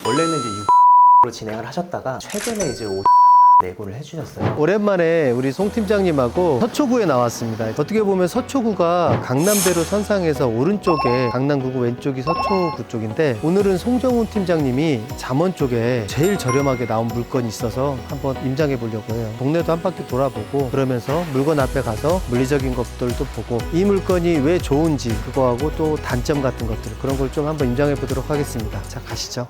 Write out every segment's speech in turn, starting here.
원래는 이제 6으로 진행을 하셨다가 최근에 이제 5 내고를 해주셨어요. 오랜만에 우리 송 팀장님하고 서초구에 나왔습니다. 어떻게 보면 서초구가 강남대로 선상에서 오른쪽에 강남구고 왼쪽이 서초구 쪽인데, 오늘은 송정훈 팀장님이 잠원 쪽에 제일 저렴하게 나온 물건이 있어서 한번 임장해 보려고 해요. 동네도 한 바퀴 돌아보고 그러면서 물건 앞에 가서 물리적인 것들도 보고 이 물건이 왜 좋은지 그거하고 또 단점 같은 것들, 그런 걸 좀 한번 임장해 보도록 하겠습니다. 자, 가시죠.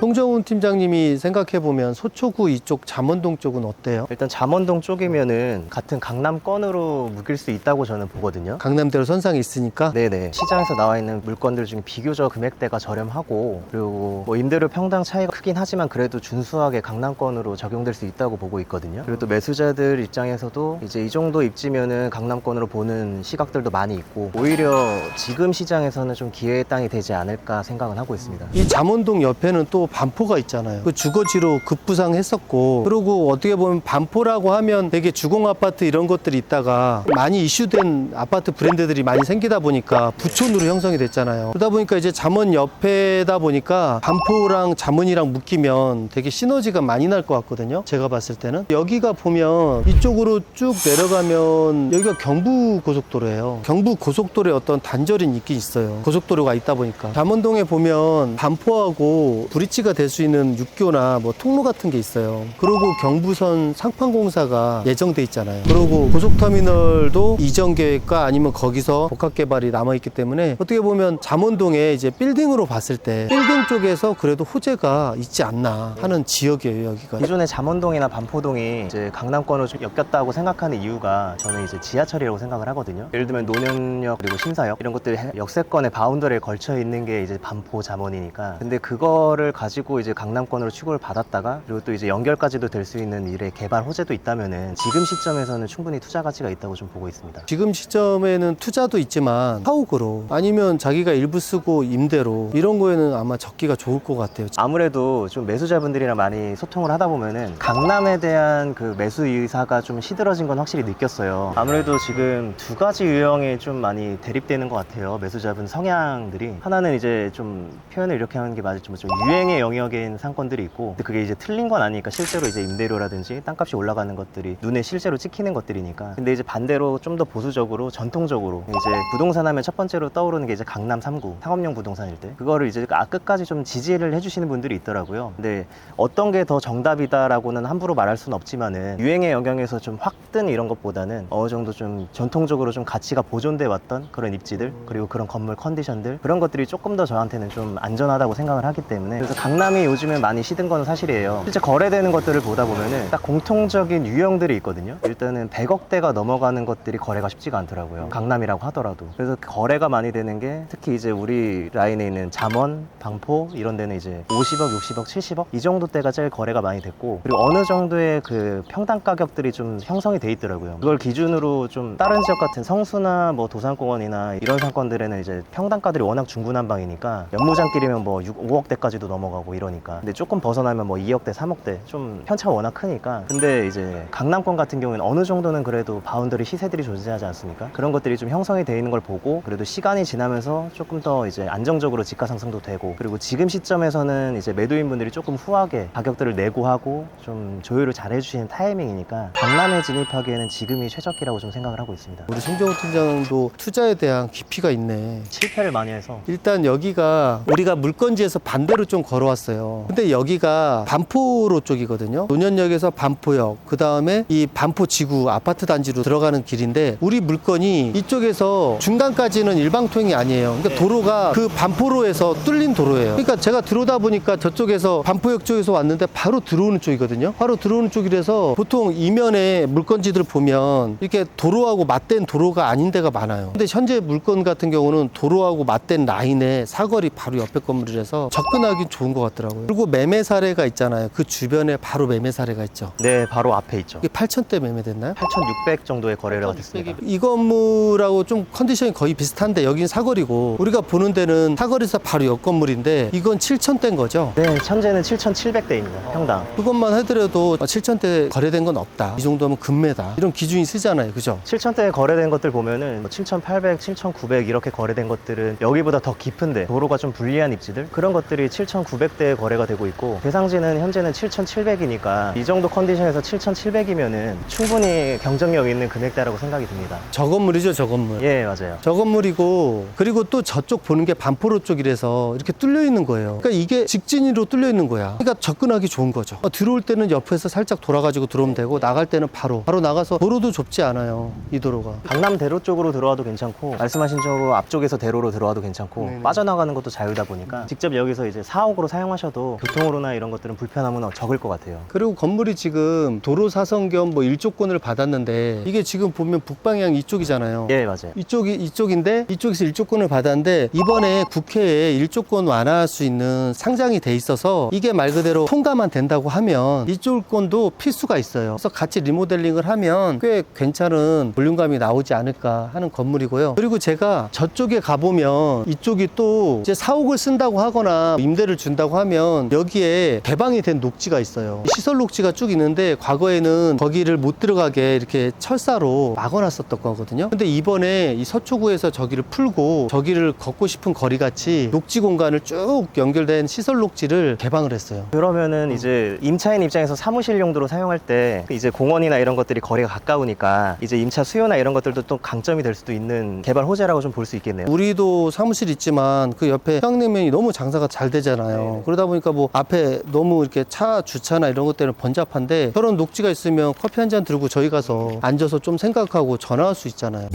송정훈 팀장님이 생각해보면 서초구 이쪽 잠원동 쪽은 어때요? 일단 잠원동 쪽이면은 같은 강남권으로 묶일 수 있다고 저는 보거든요. 강남대로 선상에 있으니까. 네네. 시장에서 나와 있는 물건들 중에 비교적 금액대가 저렴하고, 그리고 뭐 임대료 평당 차이가 크긴 하지만 그래도 준수하게 강남권으로 적용될 수 있다고 보고 있거든요. 그리고 또 매수자들 입장에서도 이제 이 정도 입지면은 강남권으로 보는 시각들도 많이 있고, 오히려 지금 시장에서는 좀 기회의 땅이 되지 않을까 생각은 하고 있습니다. 이 잠원동 옆에는 또 반포가 있잖아요. 그 주거지로 급부상했었고, 그리고 어떻게 보면 반포라고 하면 되게 주공아파트 이런 것들이 있다가 많이 이슈된 아파트 브랜드들이 많이 생기다 보니까 부촌으로 형성이 됐잖아요. 그러다 보니까 이제 잠원 옆에다 보니까 반포랑 잠원이랑 묶이면 되게 시너지가 많이 날 것 같거든요. 제가 봤을 때는 여기가 보면 이쪽으로 쭉 내려가면 여기가 경부고속도로예요. 경부고속도로에 어떤 단절이 있긴 있어요. 고속도로가 있다 보니까. 잠원동에 보면 반포하고 브릿지가 될 수 있는 육교나 뭐 통로 같은 게 있어요. 그리고 경부선 상판공사가 예정돼 있잖아요. 그리고 고속터미널도 이전 계획과 아니면 거기서 복합개발이 남아있기 때문에 어떻게 보면 잠원동에 이제 빌딩으로 봤을 때 빌딩 쪽에서 그래도 호재가 있지 않나 하는 지역이에요, 여기가. 기존의 잠원동이나 반포동이 이제 강남권으로 좀 엮였다고 생각하는 이유가 저는 이제 지하철이라고 생각을 하거든요. 예를 들면 노년역 그리고 신사역 이런 것들이 역세권의 바운더리에 걸쳐 있는 게 이제 반포 잠원이니까. 근데 그거를 가지고 이제 강남권으로 취급을 받았다가, 그리고 또 이제 연결까지도 될 수 있는 일의 개발 호재도 있다면은 지금 시점에서는 충분히 투자 가치가 있다고 좀 보고 있습니다. 지금 시점에는 투자도 있지만 사옥으로 아니면 자기가 일부 쓰고 임대로 이런 거에는 아마 적기가 좋을 것 같아요. 아무래도 좀 매수자분들이랑 많이 소통을 하다 보면은 강남에 대한 그 매수 의사가 좀 시들어진 건 확실히 느꼈어요. 아무래도 지금 두 가지 유형이 좀 많이 대립되는 것 같아요. 매수자분 성향들이. 하나는 이제 좀 표현을 이렇게 하는 게 맞을지 좀 유행의 영역인 상권들이 있고, 근데 그게 이제 틀린 건 아니니까 실제로 이제 임대료라든지 땅값이 올라가는 것들이 눈에 실제로 찍히는 것들이니까. 근데 이제 반대로 좀 더 보수적으로 전통적으로 이제 부동산 하면 첫 번째로 떠오르는 게 이제 강남 3구 상업용 부동산일 때 그거를 이제 끝까지 좀 지지를 해주시는 분들이 있더라고요. 근데 어떤 게 더 정답이다라고는 함부로 말할 수는 없지만은 유행의 영역에서 좀 확 뜬 이런 것보다는 어느 정도 좀 전통적으로 좀 가치가 보존돼 왔던 그런 입지들, 그리고 그런 건물 컨디션들, 그런 것들이 조금 더 저한테는 좀 안전하다고 생각을 하기 때문에, 그래서 강남이 요즘에 많이 시든 건 사실이에요. 실제 거래되는 것들을 보다 보면은 딱 공통적인 유형들이 있거든요. 일단은 100억대가 넘어가는 것들이 거래가 쉽지가 않더라고요. 강남이라고 하더라도. 그래서 거래가 많이 되는 게 특히 이제 우리 라인에 있는 잠원, 방포 이런 데는 이제 50억, 60억, 70억 이 정도 대가 제일 거래가 많이 됐고, 그리고 어느 정도의 그 평당 가격들이 좀 형성이 돼 있더라고요. 그걸 기준으로 좀 다른 지역 같은 성수나 뭐 도산공원이나 이런 상권들에는 이제 평당가들이 워낙 중구난방이니까 연무장길이면 뭐 5억대까지도 넘어가고 이러니까. 근데 조금 벗어나면 뭐 2억대, 3억대 좀 편차가 워낙 크니까. 근데 이제 강남권 같은 경우에는 어느 정도는 그래도 바운더리 시세들이 존재하지 않습니까? 그런 것들이 좀 형성이 돼 있는 걸 보고, 그래도 시간이 지나면서 조금 더 이제 안정적으로 지가 상승도 되고, 그리고 지금 시점에서는 이제 매도인분들이 조금 후하게 가격들을 내고하고 좀 조율을 잘 해주시는 타이밍이니까 강남에 진입하기에는 지금이 최적기라고 좀 생각을 하고 있습니다. 우리 송정훈 팀장도 투자에 대한 깊이가 있네. 실패를 많이 해서. 일단 여기가 우리가 물건지에서 반대로 좀 걸어왔어요. 근데 여기가 반포로 쪽이거든요. 노년역에서 반포역, 그 다음에 이 반포 지구 아파트 단지로 들어가는 길인데, 우리 물건이 이쪽에서 중간까지는 일방통행이 아니에요. 그러니까 도로가 그 반포로에서 뚫린 도로예요. 그러니까 제가 들어오다 보니까 저쪽에서 반포역 쪽에서 왔는데 바로 들어오는 쪽이거든요. 바로 들어오는 쪽이라서 보통 이면에 물건지들 보면 이렇게 도로하고 맞댄 도로가 아닌 데가 많아요. 근데 현재 물건 같은 경우는 도로하고 맞댄 라인에 사거리 바로 옆에 건물이라서 접근하기 좋은 것 같더라고요. 그리고 매매 사례가 있잖아요. 그 주변에 바로 매매 사례가 있죠. 네, 바로 앞에 있죠. 이게 8,000대 매매됐나요? 8,600 정도의 거래가 됐습니다. 이 건물하고 좀 컨디션이 거의 비슷한데 여긴 사거리고 우리가 보는 데는 사거리에서 바로 옆 건물인데 이건 7,000대인 거죠. 네, 현재는 7,700대입니다. 평당. 그것만 해더라도 7,000대 거래된 건 없다. 이 정도면 금매다. 이런 기준이 쓰잖아요. 그죠? 7,000대에 거래된 것들 보면은 7,800, 7,900 이렇게 거래된 것들은 여기보다 더 깊은데 도로가 좀 불리한 입지들 그런 것들이 7,900대에 거래가 되고 있고 대상지는 현재는 7,700이니까 이 정도 컨디션에서 7,700이면은 충분히 경쟁력 있는 금액대라고 생각이 듭니다. 저 건물이죠, 저 건물. 예, 맞아요. 저 건물이고 그리고 또 저쪽 보는 게 반포로 쪽이라서 이렇게 뚫려 있는 거예요. 그러니까 이게 직진으로 뚫려 있는 거야. 그러니까 접근하기 좋은 거죠. 들어올 때는 옆에서 살짝 돌아가지고 들어오면 되고 나갈 때는 바로 나가서 도로도 좁지 않아요. 이 도로가. 강남대로 쪽으로 들어와도 괜찮고 말씀하신 쪽으로 앞쪽에서 대로로 들어와도 괜찮고 네네. 빠져나가는 것도 자유다 보니까 직접 여기서 이제 사옥으로 사용하셔도 교통으로나 이런 것들은 불편함은 적을 것 같아요. 그리고 건물이 지금 도로 사선 겸 뭐 일조권을 받았는데 이게 지금 보면 북방향 이쪽이잖아요. 예, 맞아요. 이쪽인데 이쪽에서 일조권을 받았는데 이번에 국회에 일조권 완화할 수 있는 상장이 돼 있어서 이게 말 그대로 통과만 된다고 하면 일조권도 필수가 있어요. 그래서 같이 리모델링을 하면 꽤 괜찮은 볼륨감이 나오지 않을까 하는 건물이고요. 그리고 제가 저쪽에 가보면 이쪽이 또 이제 사옥을 쓴다고 하거나 임대를 준다고 하면 여기에 개방이 된 녹지가 있어요. 시설 녹지가 쭉 있는데 과거에는 거기를 못 들어가게 이렇게 철사로 막아놨었던 거거든요. 근데 이번에 이 서초구에서 저기를 풀고 저기를 걷고 싶은 거리같이 녹지 공간을 쭉 연결된 시설 녹지를 개방을 했어요. 그러면은 이제 임차인 입장에서 사무실 용도로 사용할 때 이제 공원이나 이런 것들이 거리가 가까우니까 이제 임차 수요나 이런 것들도 또 강점이 될 수도 있는 개발 호재라고 좀 볼 수 있겠네요. 우리도 사무실 있지만 그 옆에 평양냉면이 너무 장사가 잘 되잖아요. 네. 그러다 보니까 뭐 앞에 너무 이렇게 차 주차나 이런 것 때문에 번잡한데 저런 녹지가 있으면 커피 한 잔 들고 저희 가서 앉아서 좀 생각하고 전화할 수 있잖아요.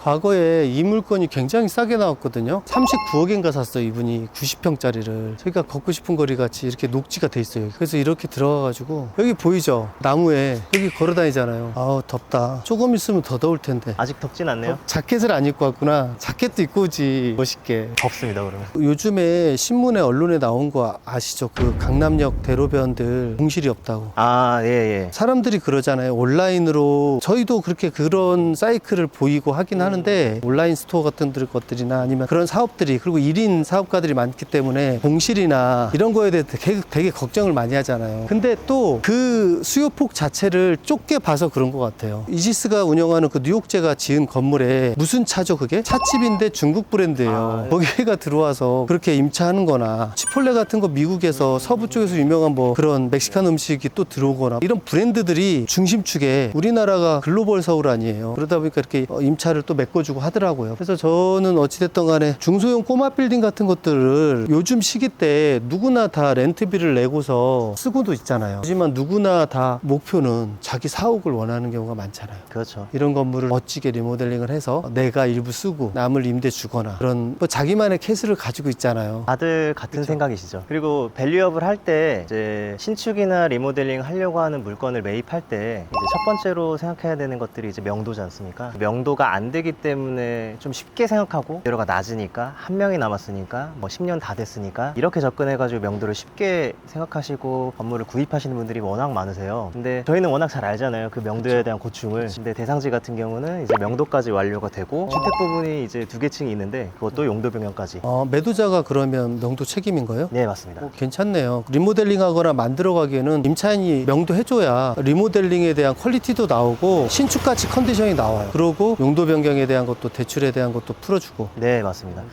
과거에 이 물건이 굉장히 싸게 나왔거든요. 39억인가 샀어요, 이분이. 90평짜리를. 저희가 걷고 싶은 거리 같이 이렇게 녹지가 돼 있어요. 그래서 이렇게 들어가가지고 여기 보이죠? 나무에 여기 걸어 다니잖아요. 아우 덥다. 조금 있으면 더 더울 텐데. 아직 덥진 않네요. 자켓을 안 입고 왔구나. 자켓도 입고 오지. 멋있게. 덥습니다, 그러면. 요즘에 신문에 언론에 나온 거 아시죠? 그 강남역 대로변들 공실이 없다고. 아, 예, 예. 사람들이 그러잖아요. 온라인으로 저희도 그렇게 그런 사이클을 보이고 하긴 하는데 온라인 스토어 같은 것들이나 아니면 그런 사업들이 그리고 1인 사업가들이 많기 때문에 공실이나 이런 거에 대해 되게 걱정을 많이 하잖아요. 근데 또 그 수요폭 자체를 좁게 봐서 그런 것 같아요. 이지스가 운영하는 그 뉴욕제가 지은 건물에 무슨 차죠 그게? 찻집인데 중국 브랜드예요. 거기가 들어와서 그렇게 임차하는 거나 치폴레 같은 거 미국에서 서부 쪽에서 유명한 뭐 그런 멕시칸 음식이 또 들어오거나 이런 브랜드들이 중심축에 우리나라가 글로벌 서울 아니에요. 그러다 보니까 이렇게 임차를 또 메꿔주고 하더라고요. 그래서 저는 어찌됐든 간에 중소형 꼬마 빌딩 같은 것들을 요즘 시기 때 누구나 다 렌트비를 내고서 쓰고도 있잖아요. 하지만 누구나 다 목표는 자기 사옥을 원하는 경우가 많잖아요. 그렇죠. 이런 건물을 멋지게 리모델링을 해서 내가 일부 쓰고 남을 임대 주거나 그런 뭐 자기만의 케이스를 가지고 있잖아요. 다들 같은 생각이시죠. 그리고 밸류업을 할 때 이제 신축이나 리모델링 하려고 하는 물건을 매입할 때 이제 첫 번째로 생각해야 되는 것들이 이제 명도지 않습니까? 명도가 안 되기 때문에 좀 쉽게 생각하고 대로가 낮으니까 한 명이 남았으니까 뭐 10년 다 됐으니까 이렇게 접근해가지고 명도를 쉽게 생각하시고 건물을 구입하시는 분들이 워낙 많으세요. 근데 저희는 워낙 잘 알잖아요. 그 명도에 대한 고충을. 근데 대상지 같은 경우는 이제 명도까지 완료가 되고 주택 부분이 이제 2개층이 있는데 그것도 용도 변경까지. 매도자가 그러면 명도 책임인 거예요? 네, 맞습니다. 괜찮네요. 리모델링 하거나 만들어 가기에는 임차인이 명도해줘야 리모델링에 대한 퀄리티도 나오고 신축같이 컨디션이 나와요. 그러고 용도 변경에 대한 것도 대출에 대한 것도 풀어주고. 네, 맞습니다.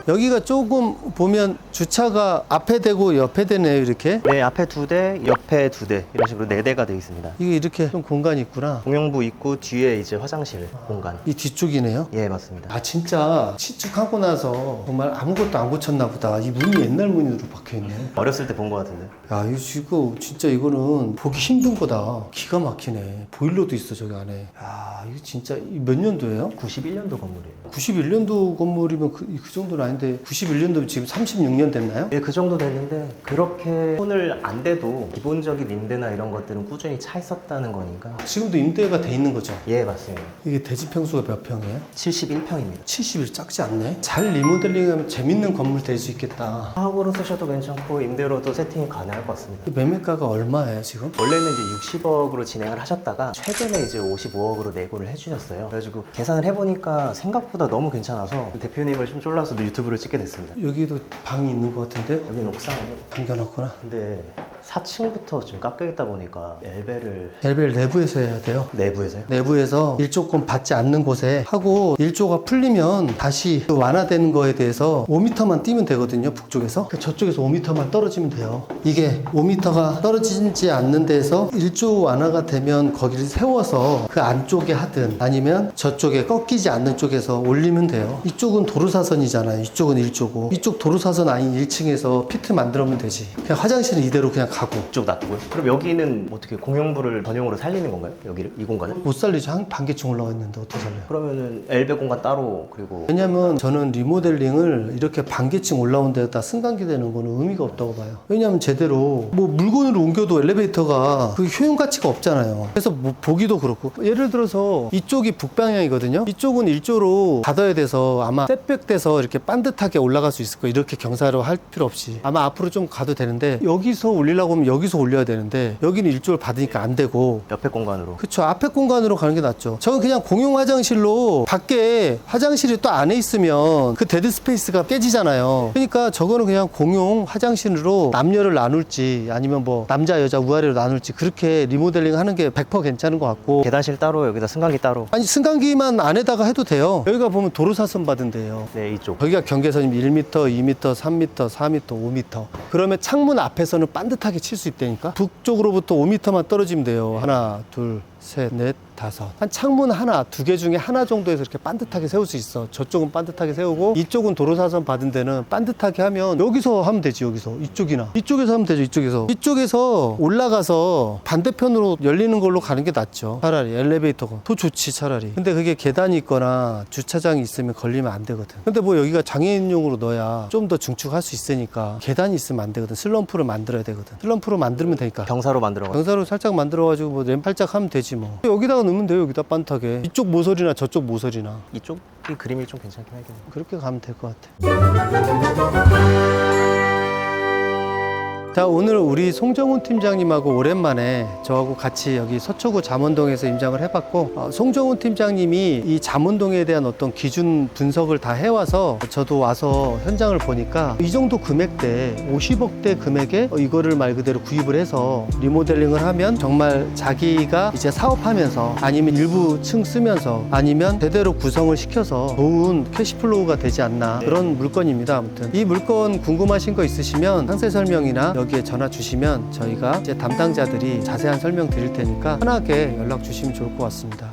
여기가 조금 보면 주차가 앞에 되고 옆에 되네요, 이렇게. 네, 앞에 2대, 옆에 2대 이런 식으로 4대가 되어 있습니다. 이게 이렇게 좀 공간이 있구나. 공용부 입구 뒤에 이제 화장실 공간. 이 뒤쪽이네요. 예, 맞습니다. 아, 진짜 신축하고 나서 정말 아무것도 안 고쳤나 보다. 이 문이 옛날 문으로 박혀있네. 어렸을 때 본 것 같은데. 야, 이거 지금 진짜 이거는 보기 힘든 거다. 기가 막히네. 보일러도 있어, 저기 안에. 야, 이거 진짜 몇 년도예요? 91년도 건물이에요. 91년도 건물이면 그 정도는 아닌데 91년도면 지금 36년 됐나요? 예, 그 정도 됐는데 그렇게 손을 안 대도 기본적인 임대나 이런 것들은 꾸준히 차 있었다는 거니까. 지금도 임대가 돼 있는 거죠? 예, 맞습니다. 이게 대지 평수가 몇 평이에요? 71평입니다. 70일 작지 않네? 잘 리모델링하면 재밌는 건물 될 수 있겠다. 사업으로 쓰셔도 괜찮고 임대로도 세팅이 가능할 것 같습니다. 매매가가 얼마예요 지금? 원래는 이제 60억으로 진행을 하셨다가 최근에 이제 55억으로 내고를 해주셨어요. 그래가지고 계산을 해보니까 생각보다 너무 괜찮아서 대표님을 좀 쫄라서 유튜브를 찍게 됐습니다. 여기도 방이 있는 것 같은데? 여기는 옥상으로. 당겨놨구나. 근데 4층부터 지금 깎여있다 보니까 엘베를 엘베를 내부에서 해야 돼요. 내부에서요? 내부에서 일조권 받지 않는 곳에 하고 일조가 풀리면 다시 그 완화되는 거에 대해서 5m만 뛰면 되거든요. 북쪽에서 그 저쪽에서 5m만 떨어지면 돼요. 이게 5m가 떨어지지 않는 데에서 일조 완화가 되면 거기를 세워서 그 안쪽에 하든 아니면 저쪽에 꺾이지 않는 쪽에서 올리면 돼요. 이쪽은 도로사선이잖아요. 이쪽은 일조고 이쪽 도로사선 아닌 1층에서 피트 만들면 되지. 그냥 화장실은 이대로 그냥 가고. 이쪽 놔두고요? 그럼 여기는 어떻게 공용부를 전용으로 살리는 건가요? 여기를? 이 공간을? 못 살리죠. 한 반개층 올라가 있는데 어떻게 살려요? 그러면은 엘베 공간 따로 그리고 왜냐면 저는 리모델링을 이렇게 반개층 올라온 데다 승강기 되는 거는 의미가 없다고 봐요. 왜냐면 제대로 뭐 물건을 옮겨도 엘리베이터가 그 효용 가치가 없잖아요. 그래서 뭐 보기도 그렇고 예를 들어서 이쪽이 북방향이거든요. 이쪽은 일조로 닫아야 돼서 아마 셋백돼서 이렇게 반듯하게 올라갈 수 있을 거예요. 이렇게 경사로 할 필요 없이 아마 앞으로 좀 가도 되는데 여기서 올리려고 하면 여기서 올려야 되는데 여기는 일조를 받으니까 안 되고 옆에 공간으로. 그쵸. 앞에 공간으로 가는 게 낫죠. 저는 그냥 공용 화장실로 밖에 화장실이 또 안에 있으면 그 데드 스페이스가 깨지잖아요. 그러니까 저거는 그냥 공용 화장실로 남녀를 나눌지 아니면 뭐 남자 여자 우아래로 나눌지 그렇게 리모델링 하는 게 100% 괜찮은 것 같고 계단실 따로 여기다 승강기 따로. 아니 승강기만 안에다가 해도 돼요. 여기가 보면 도로사선 받은 데예요. 네, 이쪽. 여기가 경계선이 1m, 2m, 3m, 4m, 5m. 그러면 창문 앞에서는 반듯하게 칠 수 있다니까. 북쪽으로부터 5m만 떨어지면 돼요. 하나, 둘, 셋, 넷, 다섯. 한 창문 하나, 두 개 중에 하나 정도에서 이렇게 반듯하게 세울 수 있어. 저쪽은 반듯하게 세우고 이쪽은 도로사선 받은 데는 반듯하게 하면 여기서 하면 되지. 여기서 이쪽이나 이쪽에서 하면 되죠. 이쪽에서 올라가서 반대편으로 열리는 걸로 가는 게 낫죠. 차라리 엘리베이터가 더 좋지 차라리. 근데 그게 계단이 있거나 주차장이 있으면 걸리면 안 되거든. 근데 뭐 여기가 장애인용으로 넣어야 좀 더 증축할 수 있으니까 계단이 있으면 안 되거든. 슬럼프를 만들어야 되거든. 슬럼프로 만들면 되니까 경사로 만들어가지고. 경사로 살짝 만들어가지고 뭐 램 살짝 하면 되지 뭐. 여기다가 넣으면 돼요. 여기다 반듯하게. 이쪽 모서리나 저쪽 모서리나 이쪽이 그림이 좀 괜찮긴 하겠네요. 그렇게 가면 될 것 같아. 자, 오늘 우리 송정훈 팀장님하고 오랜만에 저하고 같이 여기 서초구 잠원동에서 임장을 해봤고 송정훈 팀장님이 이 잠원동에 대한 어떤 기준 분석을 다 해와서 저도 와서 현장을 보니까 이 정도 금액대 50억대 금액에 이거를 말 그대로 구입을 해서 리모델링을 하면 정말 자기가 이제 사업하면서 아니면 일부 층 쓰면서 아니면 제대로 구성을 시켜서 좋은 캐시플로우가 되지 않나 그런 물건입니다. 아무튼 이 물건 궁금하신 거 있으시면 상세 설명이나 여기에 전화 주시면 저희가 이제 담당자들이 자세한 설명 드릴 테니까 편하게 연락 주시면 좋을 것 같습니다.